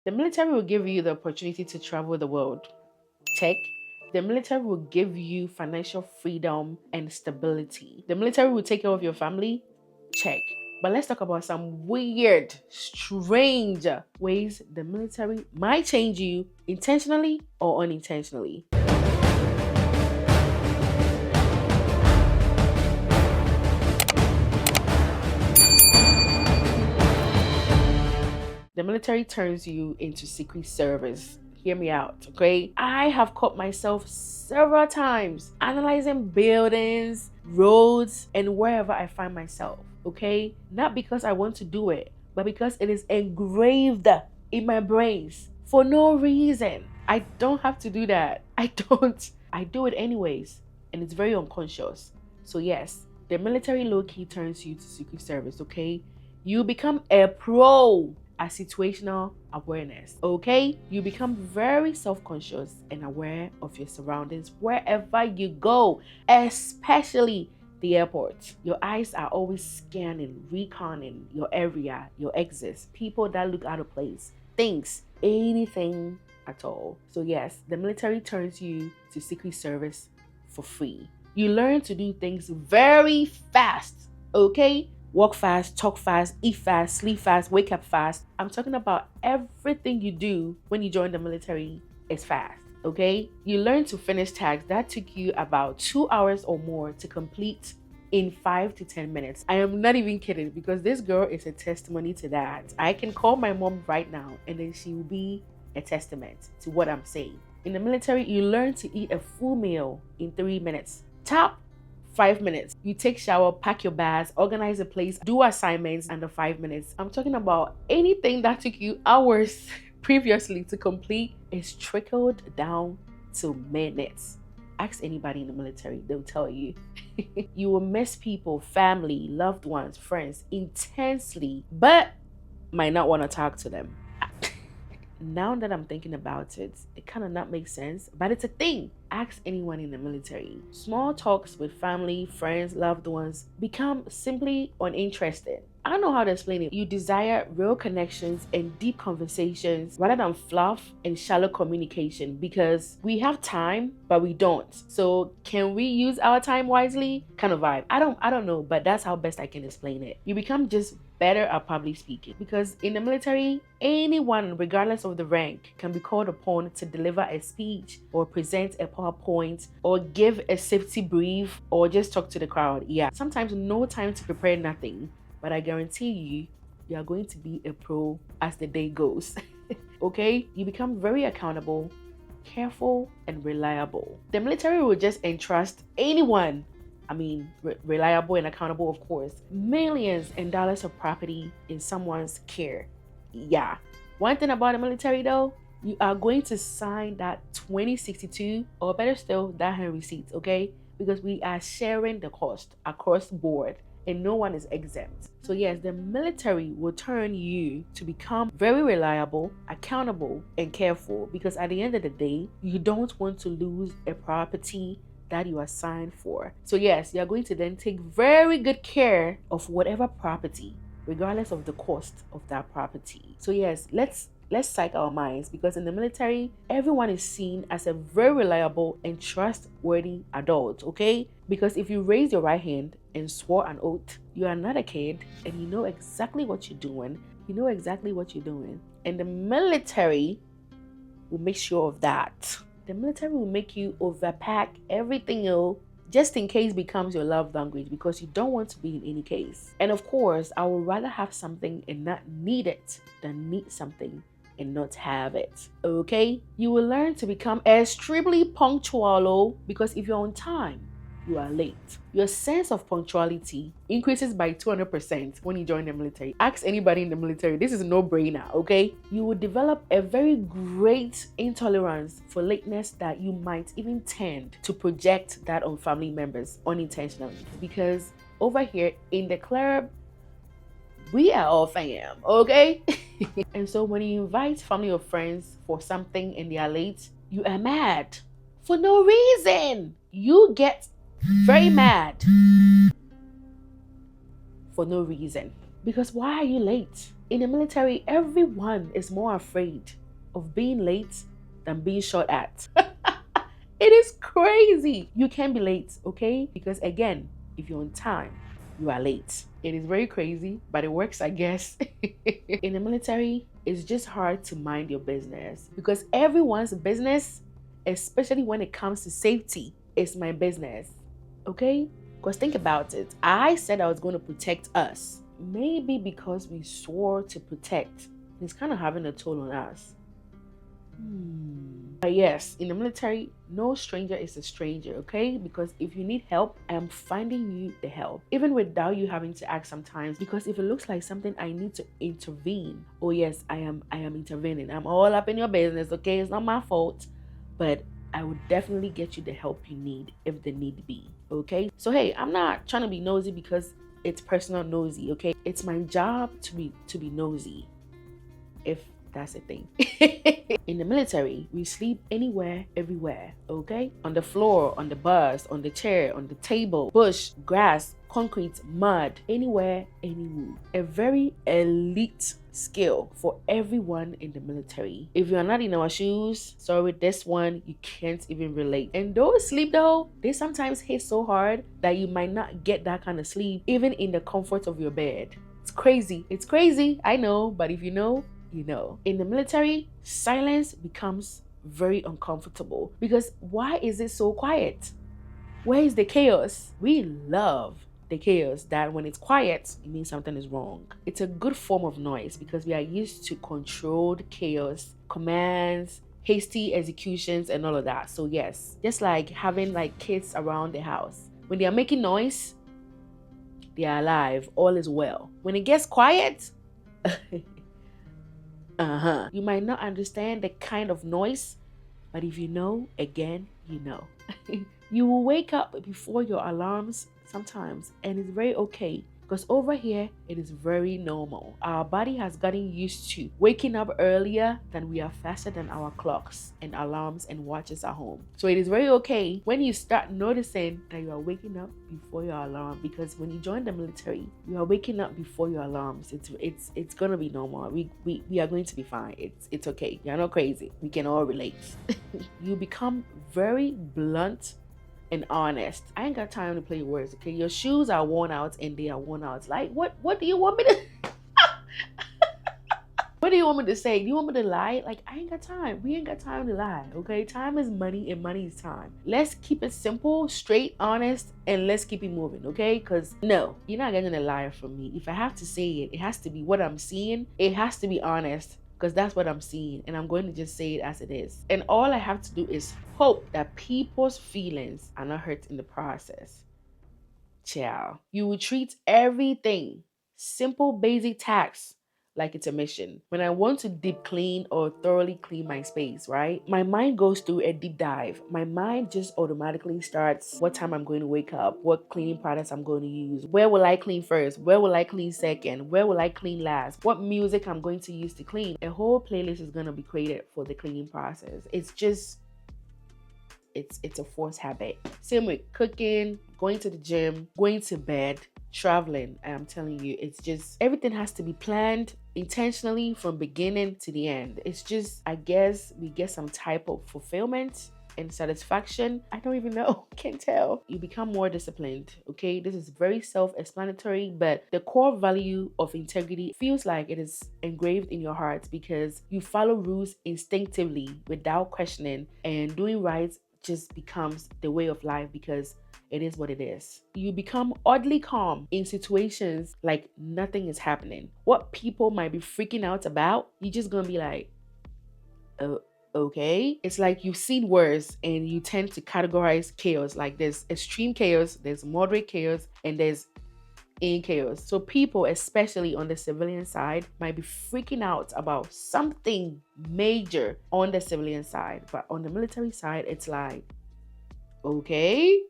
The military will give you the opportunity to travel the world. Check. The military will give you financial freedom and stability. The military will take care of your family. Check. But let's talk about some weird, strange ways the military might change you intentionally or unintentionally. The military turns you into secret service. Hear me out, okay? I have caught myself several times analyzing buildings, roads, and wherever I find myself, okay? Not because I want to do it, but because it is engraved in my brains for no reason. I don't have to do that. I don't. I do it anyways, and it's very unconscious. So yes, the military low-key turns you to secret service, okay? You become a pro at situational awareness, okay? You become very self-conscious and aware of your surroundings wherever you go, especially the airport. Your eyes are always scanning, reconning your area, your exits, people that look out of place, things, anything at all. So yes, the military turns you to secret service for free. You learn to do things very fast, okay? Walk fast, talk fast, eat fast, sleep fast, wake up fast. I'm talking about everything you do when you join the military is fast, okay? You learn to finish tasks that took you about 2 hours or more to complete in 5 to 10 minutes. I am not even kidding, because this girl is a testimony to that. I can call my mom right now and then she will be a testament to what I'm saying. In the military, you learn to eat a full meal in 3 minutes. Top 5 minutes. You take shower, pack your bags, organize a place, do assignments under 5 minutes. I'm talking about anything that took you hours previously to complete is trickled down to minutes. Ask anybody in the military, they'll tell you. You will miss people, family, loved ones, friends intensely, but might not want to talk to them. Now that I'm thinking about it, it kind of not makes sense, but it's a thing. Ask anyone in the military. Small talks with family, friends, loved ones become simply uninterested. I don't know how to explain it. You desire real connections and deep conversations rather than fluff and shallow communication, because we have time, but we don't. So can we use our time wisely? Kind of vibe. I don't know, but that's how best I can explain it. You become just better at public speaking, because in the military, anyone, regardless of the rank, can be called upon to deliver a speech or present a PowerPoint or give a safety brief or just talk to the crowd. Yeah, sometimes no time to prepare nothing. But I guarantee you are going to be a pro as the day goes. Okay? You become very accountable, careful, and reliable. The military will just entrust anyone, reliable and accountable, of course, millions and dollars of property in someone's care. Yeah. One thing about the military though, you are going to sign that 2062, or better still, that hand receipt, okay? Because we are sharing the cost across the board, and no one is exempt. So yes, the military will turn you to become very reliable, accountable, and careful, because at the end of the day, you don't want to lose a property that you are signed for. So yes, you're going to then take very good care of whatever property, regardless of the cost of that property. So yes, let's psych our minds, because in the military, everyone is seen as a very reliable and trustworthy adult, okay? Because if you raise your right hand and swore an oath, you are not a kid and you know exactly what you're doing. You know exactly what you're doing. And the military will make sure of that. The military will make you overpack everything else just in case becomes your love language, because you don't want to be in any case. And of course, I would rather have something and not need it than need something and not have it, okay? You will learn to become extremely punctual, because if you're on time, you are late. Your sense of punctuality increases by 200% when you join the military. Ask anybody in the military. This is a no-brainer, okay? You will develop a very great intolerance for lateness that you might even tend to project that on family members unintentionally. Because over here in the club, we are all fam, okay? And so when you invite family or friends for something and they are late, you are mad for no reason. You get very mad for no reason. Because why are you late? In the military, everyone is more afraid of being late than being shot at. It is crazy. You can be late, okay? Because again, if you're on time, you are late. It is very crazy, but it works, I guess. In the military, it's just hard to mind your business because everyone's business, especially when it comes to safety, is my business, okay? Because think about it. I said I was going to protect us. Maybe because we swore to protect, it's kind of having a toll on us. But yes, in the military, no stranger is a stranger, okay? Because if you need help, I am finding you the help, even without you having to ask sometimes. Because if it looks like something I need to intervene, oh yes, I am intervening. I'm all up in your business, okay? It's not my fault, but I would definitely get you the help you need if the need be, okay? So hey, I'm not trying to be nosy because it's personal nosy, okay? It's my job to be nosy, if that's a thing. In the military, we sleep anywhere, everywhere, okay? On the floor, on the bus, on the chair, on the table, bush, grass, concrete, mud, anywhere, anywhere. A very elite skill for everyone in the military. If you're not in our shoes, sorry, this one, you can't even relate. And those sleep though, they sometimes hit so hard that you might not get that kind of sleep, even in the comfort of your bed. It's crazy. It's crazy, I know, but if you know, you know. In the military, silence becomes very uncomfortable because why is it so quiet? Where is the chaos? We love the chaos that when it's quiet, it means something is wrong. It's a good form of noise because we are used to controlled chaos, commands, hasty executions, and all of that. So yes, just like having like kids around the house. When they are making noise, they are alive, all is well. When it gets quiet, you might not understand the kind of noise, but if you know, again, you know. You will wake up before your alarms sometimes, and it's very okay because over here it is very normal. Our body has gotten used to waking up earlier than we are faster than our clocks and alarms and watches at home. So it is very okay when you start noticing that you are waking up before your alarm, because when you join the military, you are waking up before your alarms. It's gonna be normal. We are going to be fine. It's okay. You're not crazy. We can all relate. You become very blunt and honest. I ain't got time to play words, okay? Your shoes are worn out and they are worn out. Like, what do you want me to what do you want me to say? Do you want me to lie? Like, I ain't got time. We ain't got time to lie, okay? Time is money and money is time. Let's keep it simple, straight, honest, and let's keep it moving, okay? Because no, you're not getting a liar from me. If I have to say it, it has to be what I'm seeing. It has to be honest, because that's what I'm seeing, and I'm going to just say it as it is. And all I have to do is hope that people's feelings are not hurt in the process. Ciao. You will treat everything, simple basic tasks, like it's a mission. When I want to deep clean or thoroughly clean my space, right? My mind goes through a deep dive. My mind just automatically starts what time I'm going to wake up, what cleaning products I'm going to use, where will I clean first, where will I clean second, where will I clean last, what music I'm going to use to clean. A whole playlist is going to be created for the cleaning process. It's just it's a forced habit. Same with cooking, going to the gym, going to bed, traveling. I'm telling you, it's just everything has to be planned intentionally from beginning to the end. It's just, I guess we get some type of fulfillment and satisfaction. I don't even know. Can't tell. You become more disciplined, okay? This is very self-explanatory, but the core value of integrity feels like it is engraved in your heart because you follow rules instinctively without questioning, and doing right just becomes the way of life because it is what it is. You become oddly calm in situations like nothing is happening. What people might be freaking out about, you're just gonna be like, oh, okay. It's like you've seen worse and you tend to categorize chaos. Like there's extreme chaos, there's moderate chaos, and there's in chaos. So people, especially on the civilian side, might be freaking out about something major on the civilian side, but on the military side, it's like, okay.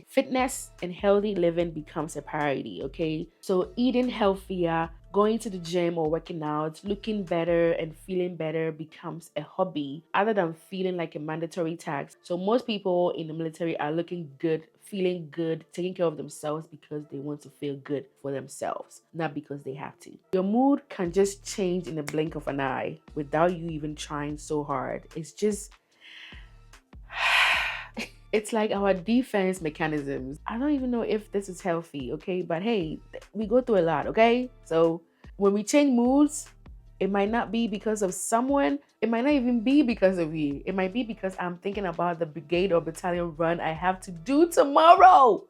Fitness and healthy living becomes a priority, okay? So eating healthier, going to the gym or working out, looking better and feeling better becomes a hobby other than feeling like a mandatory task. So most people in the military are looking good, feeling good, taking care of themselves because they want to feel good for themselves, not because they have to. Your mood can just change in the blink of an eye without you even trying so hard. It's just it's like our defense mechanisms. I don't even know if this is healthy, okay? But hey, we go through a lot, okay? So when we change moods, it might not be because of someone. It might not even be because of you. It might be because I'm thinking about the brigade or battalion run I have to do tomorrow.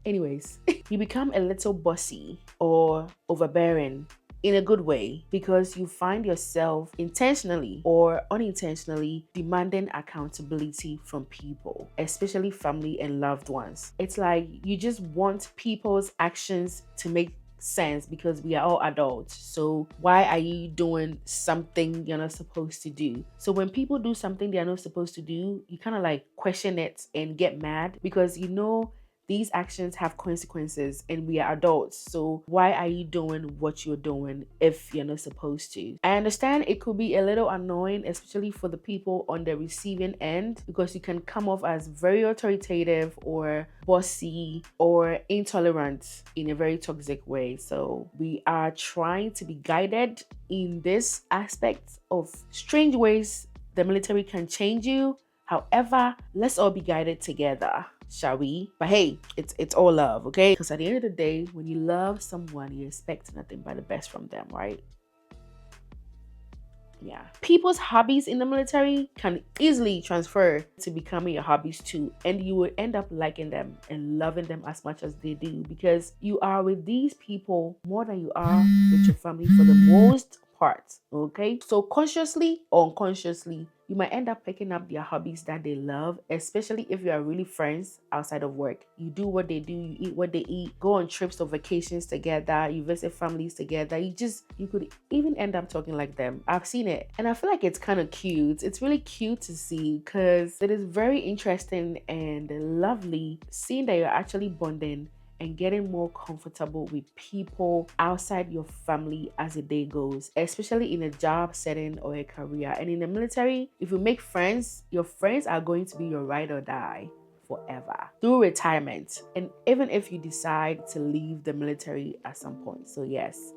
Anyways, you become a little bossy or overbearing in a good way because you find yourself intentionally or unintentionally demanding accountability from people, especially family and loved ones. It's like you just want people's actions to make sense because we are all adults. So why are you doing something you're not supposed to do? So when people do something they're not supposed to do, you kind of like question it and get mad because you know these actions have consequences and we are adults. So why are you doing what you're doing if you're not supposed to? I understand it could be a little annoying, especially for the people on the receiving end, because you can come off as very authoritative or bossy or intolerant in a very toxic way. So we are trying to be guided in this aspect of strange ways the military can change you. However, let's all be guided together, shall we? But hey, it's all love, okay? Because at the end of the day, when you love someone, you expect nothing but the best from them, right? Yeah. People's hobbies in the military can easily transfer to becoming your hobbies too. And you will end up liking them and loving them as much as they do because you are with these people more than you are with your family for the most part. Okay. So consciously or unconsciously, you might end up picking up their hobbies that they love, especially if you are really friends outside of work. You do what they do, you eat what they eat, go on trips or vacations together, you visit families together. You could even end up talking like them. I've seen it and I feel like it's kind of cute. It's really cute to see because it is very interesting and lovely seeing that you're actually bonding and getting more comfortable with people outside your family as the day goes, especially in a job setting or a career. And in the military, if you make friends, your friends are going to be your ride or die forever through retirement. And even if you decide to leave the military at some point. So yes,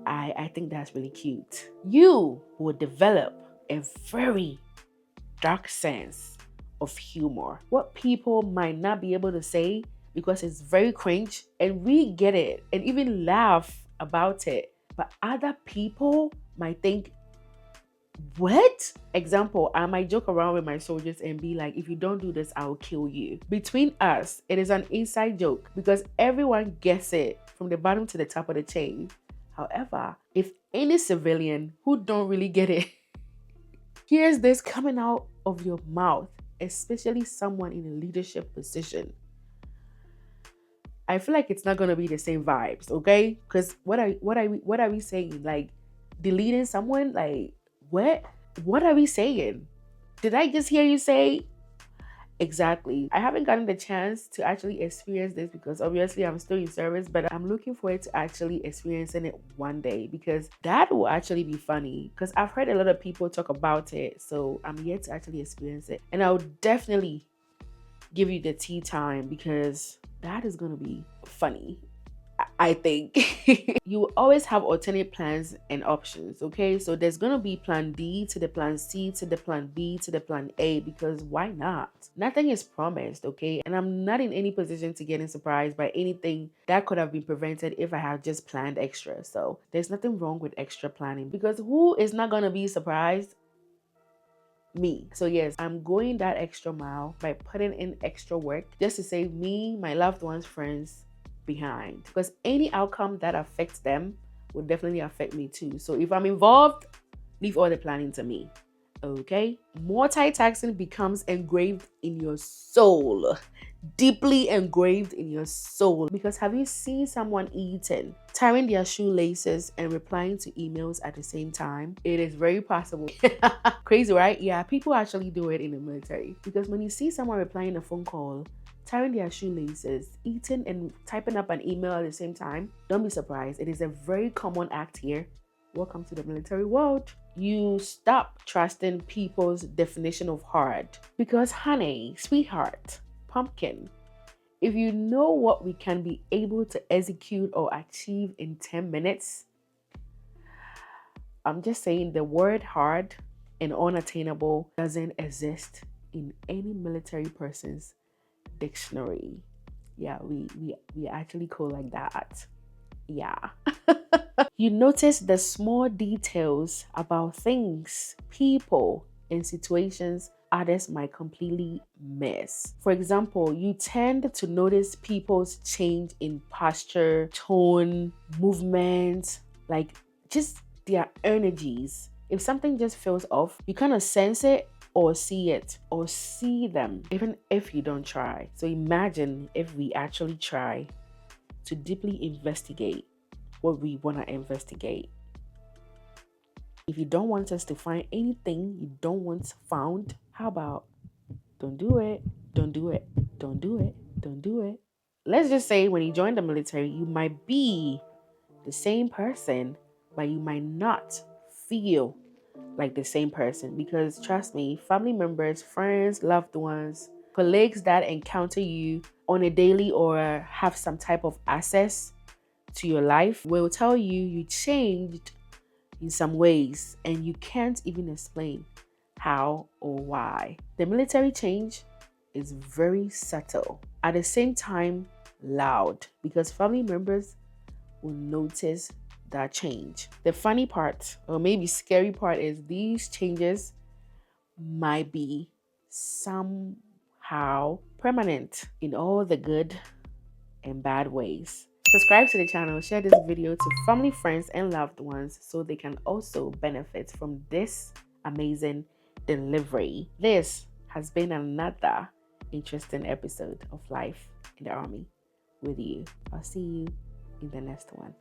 I think that's really cute. You will develop a very dark sense of humor. What people might not be able to say because it's very cringe and we get it and even laugh about it. But other people might think, what? Example, I might joke around with my soldiers and be like, if you don't do this, I'll kill you. Between us, it is an inside joke because everyone gets it from the bottom to the top of the chain. However, if any civilian who don't really get it hears this coming out of your mouth, especially someone in a leadership position, I feel like it's not gonna be the same vibes, okay? Because what are we saying? Like deleting someone? Like what? What are we saying? Did I just hear you say? Exactly. I haven't gotten the chance to actually experience this because obviously I'm still in service, but I'm looking forward to actually experiencing it one day because that will actually be funny because I've heard a lot of people talk about it. So I'm yet to actually experience it. And I'll definitely give you the tea time because that is going to be funny, I think. You will always have alternate plans and options, okay? So there's going to be plan D to the plan C to the plan B to the plan A because why not? Nothing is promised, okay? And I'm not in any position to get surprised by anything that could have been prevented if I had just planned extra. So there's nothing wrong with extra planning because who is not going to be surprised? Me. So yes, I'm going that extra mile by putting in extra work just to save me, my loved ones, friends behind. Because any outcome that affects them will definitely affect me too. So if I'm involved, leave all the planning to me. Okay? Multitasking becomes engraved in your soul. Deeply engraved in your soul. Because have you seen someone eating, tying their shoelaces and replying to emails at the same time? It is very possible. Crazy, right? Yeah, people actually do it in the military. Because when you see someone replying a phone call, tying their shoelaces, eating and typing up an email at the same time. Don't be surprised. It is a very common act here. Welcome to the military world. You stop trusting people's definition of hard because, honey, sweetheart, pumpkin, if you know what we can be able to execute or achieve in 10 minutes, I'm just saying the word hard and unattainable doesn't exist in any military person's dictionary. Yeah, we actually call like that. Yeah. You notice the small details about things, people, and situations others might completely miss. For example, you tend to notice people's change in posture, tone, movement, like just their energies. If something just feels off, you kind of sense it or see it or see them, even if you don't try. So imagine if we actually try to deeply investigate what we want to investigate. If you don't want us to find anything you don't want found, how about don't do it, don't do it, don't do it, don't do it. Let's just say when you join the military, you might be the same person, but you might not feel like the same person because trust me, family members, friends, loved ones, colleagues that encounter you on a daily or have some type of access to your life will tell you you changed in some ways and you can't even explain how or why. The military change is very subtle, at the same time loud, because family members will notice that change. The funny part, or maybe scary part, is these changes might be somehow permanent in all the good and bad ways. Subscribe to the channel, share this video to family, friends, and loved ones so they can also benefit from this amazing delivery. This has been another interesting episode of Life in the Army with you. I'll see you in the next one.